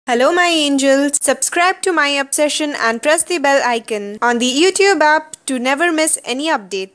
Hello my angels, subscribe to my obsession and press the bell icon on the YouTube app to never miss any update.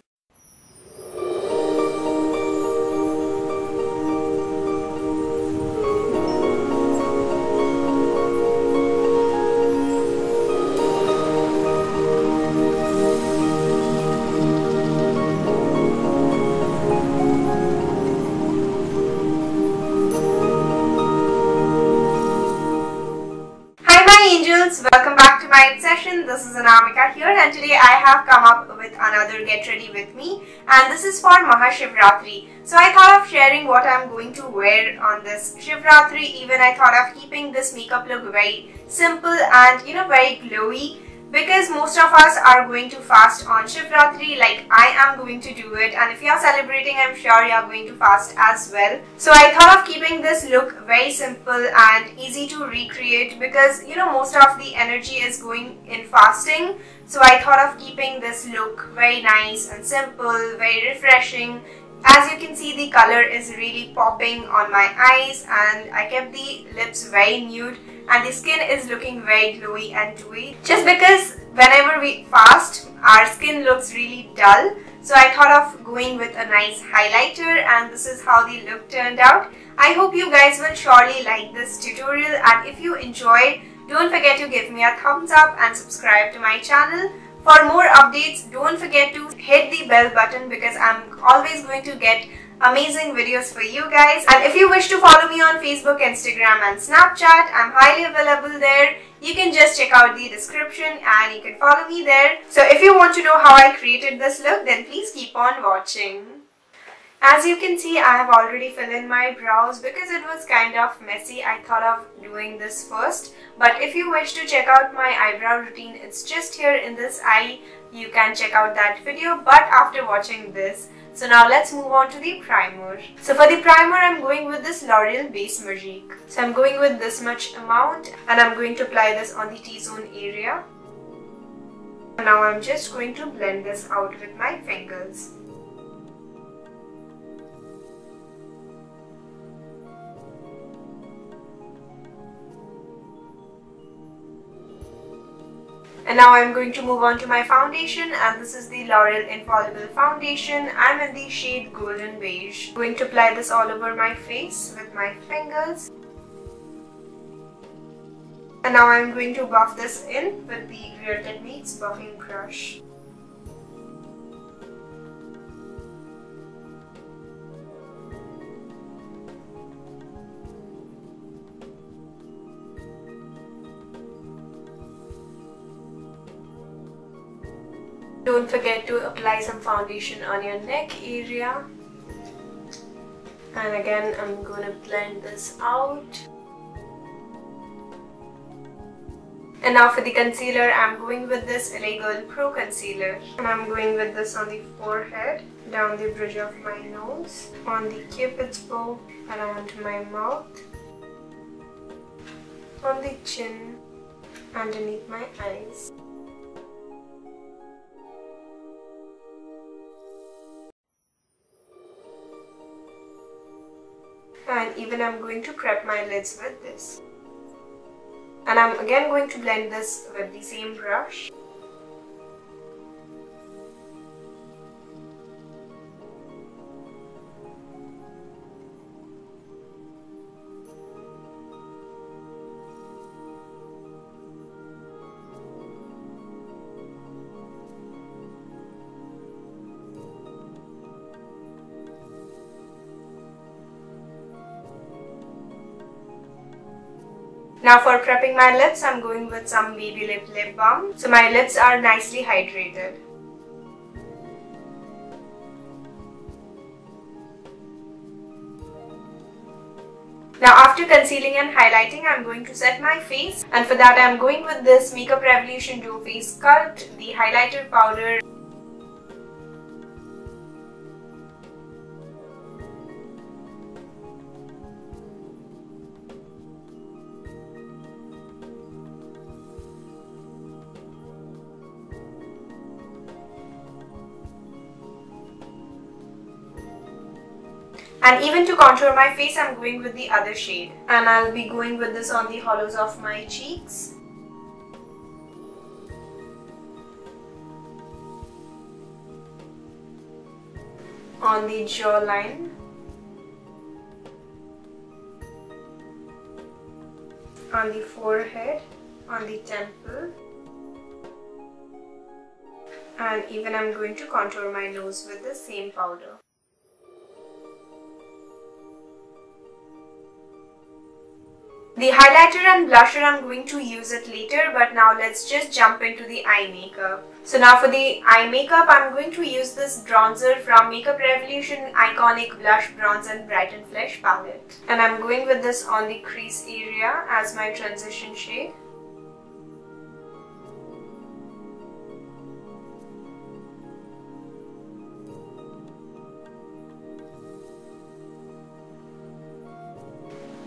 Angels, welcome back to my obsession. This is Anamika here, and today I have come up with another get ready with me, and this is for Maha Shivratri. So I thought of sharing what I'm going to wear on this Shivratri. Even I thought of keeping this makeup look very simple and very glowy, because most of us are going to fast on Shivratri, like I am going to do it, and if you are celebrating, I'm sure you are going to fast as well. So I thought of keeping this look very simple and easy to recreate, because most of the energy is going in fasting. So I thought of keeping this look very nice and simple, very refreshing. As you can see, the color is really popping on my eyes, and I kept the lips very nude, and the skin is looking very glowy and dewy, just because whenever we fast our skin looks really dull. So I thought of going with a nice highlighter, and this is how the look turned out. I hope you guys will surely like this tutorial, and if you enjoyed, don't forget to give me a thumbs up and subscribe to my channel. For more updates, don't forget to hit the bell button, because I'm always going to get amazing videos for you guys. And if you wish to follow me on Facebook, Instagram and Snapchat, I'm highly available there. You can just check out the description and you can follow me there. So if you want to know how I created this look, then please keep on watching. As you can see, I have already filled in my brows because it was kind of messy. I thought of doing this first. But if you wish to check out my eyebrow routine, it's just here in this eye. You can check out that video, but after watching this. So now let's move on to the primer. So for the primer, I'm going with this L'Oreal Base Magique. So I'm going with this much amount, and I'm going to apply this on the T-zone area. Now I'm just going to blend this out with my fingers. And now I'm going to move on to my foundation, and this is the L'Oreal Infallible foundation. I'm in the shade Golden Beige. I'm going to apply this all over my face with my fingers. And now I'm going to buff this in with the Real Techniques buffing brush. Don't forget to apply some foundation on your neck area. And again, I'm going to blend this out. And now for the concealer, I'm going with this Rimmel Pro Concealer. And I'm going with this on the forehead, down the bridge of my nose, on the cupid's bow, around my mouth, on the chin, underneath my eyes. And even I'm going to prep my lids with this. And I'm again going to blend this with the same brush. Now for prepping my lips, I'm going with some Baby Lip Balm. So my lips are nicely hydrated. Now after concealing and highlighting, I'm going to set my face. And for that, I'm going with this Makeup Revolution Duo Face Sculpt, the highlighter powder. And even to contour my face, I'm going with the other shade. And I'll be going with this on the hollows of my cheeks. On the jawline. On the forehead. On the temple. And even I'm going to contour my nose with the same powder. The highlighter and blusher, I'm going to use it later, but now let's just jump into the eye makeup. So now for the eye makeup, I'm going to use this bronzer from Makeup Revolution Iconic Blush Bronze and Brighten Flesh palette. And I'm going with this on the crease area as my transition shade.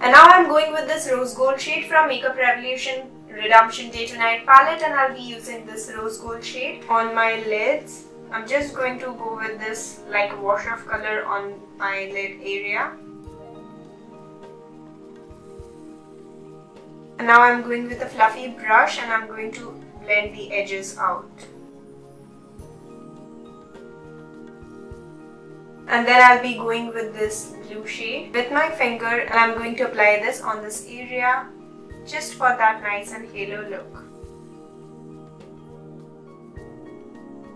And now I'm going with this rose gold shade from Makeup Revolution Redemption Day to Night palette, and I'll be using this rose gold shade on my lids. I'm just going to go with this like a wash of color on my lid area. And now I'm going with a fluffy brush and I'm going to blend the edges out. And then I'll be going with this blue shade with my finger, and I'm going to apply this on this area just for that nice and halo look.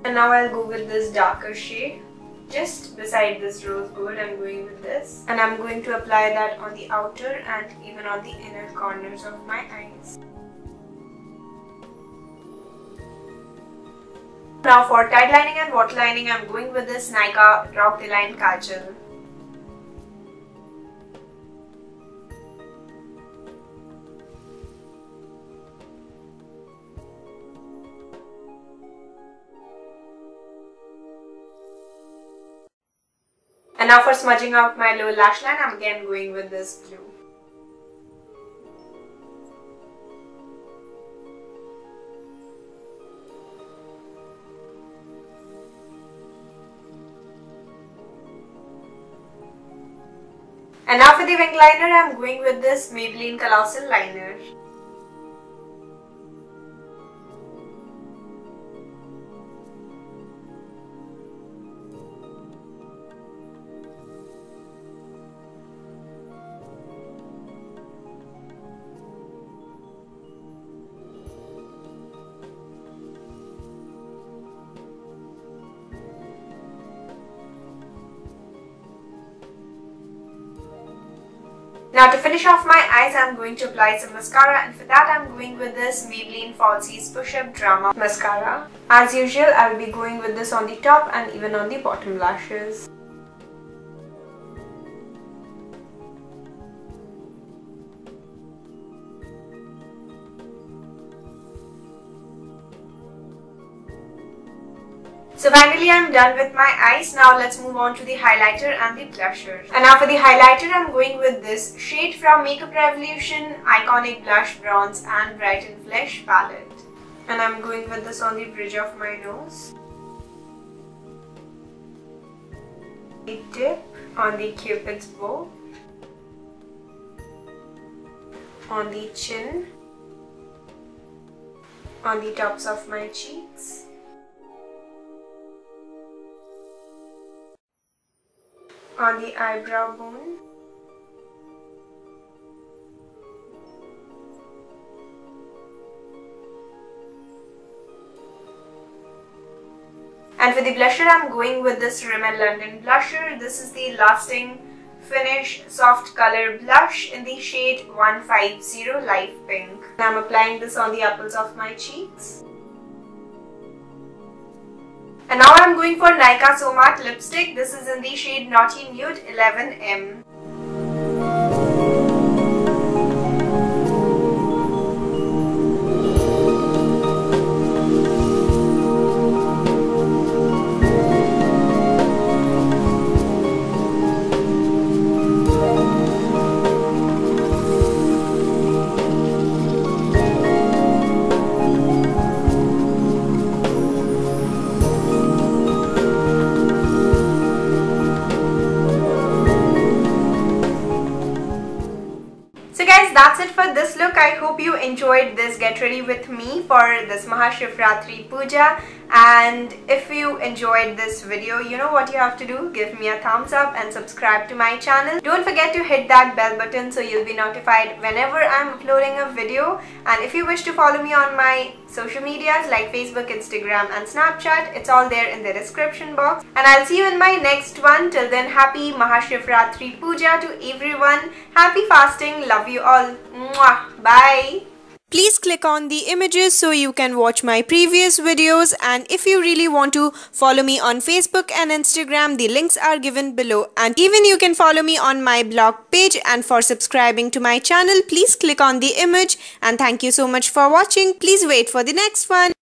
And now I'll go with this darker shade just beside this rose gold. I'm going with this, and I'm going to apply that on the outer and even on the inner corners of my eyes. Now for tight lining and waterlining, I'm going with this Nykaa Rock the Line Kajal. And now for smudging out my lower lash line, I'm again going with this blue. And now for the wing liner, I'm going with this Maybelline Colossal Liner. Now to finish off my eyes, I'm going to apply some mascara, and for that I'm going with this Maybelline Falsies Push-Up Drama Mascara. As usual, I'll be going with this on the top and even on the bottom lashes. So finally I'm done with my eyes. Now let's move on to the highlighter and the blusher. And now for the highlighter, I'm going with this shade from Makeup Revolution Iconic Blush Bronze and Brighten Flesh palette. And I'm going with this on the bridge of my nose. A dip on the cupid's bow. On the chin. On the tops of my cheeks. On the eyebrow bone. And for the blusher, I'm going with this Rimmel London blusher. This is the Lasting Finish Soft Color Blush in the shade 150 Light Pink. And I'm applying this on the apples of my cheeks. And now I'm going for Nykaa So Matte lipstick. This is in the shade Naughty Nude 11M. that's it for this look. I hope you enjoyed this get ready with me for this Maha Shivratri Puja. And if you enjoyed this video, you know what you have to do. Give me a thumbs up and subscribe to my channel. Don't forget to hit that bell button so you'll be notified whenever I'm uploading a video. And if you wish to follow me on my social medias like Facebook, Instagram and Snapchat, it's all there in the description box. And I'll see you in my next one. Till then, happy Maha Shivratri Puja to everyone. Happy fasting. Love you all. Mwah. Bye. Please click on the images so you can watch my previous videos, and if you really want to follow me on Facebook and Instagram, the links are given below, and even you can follow me on my blog page. And for subscribing to my channel, please click on the image, and thank you so much for watching. Please wait for the next one.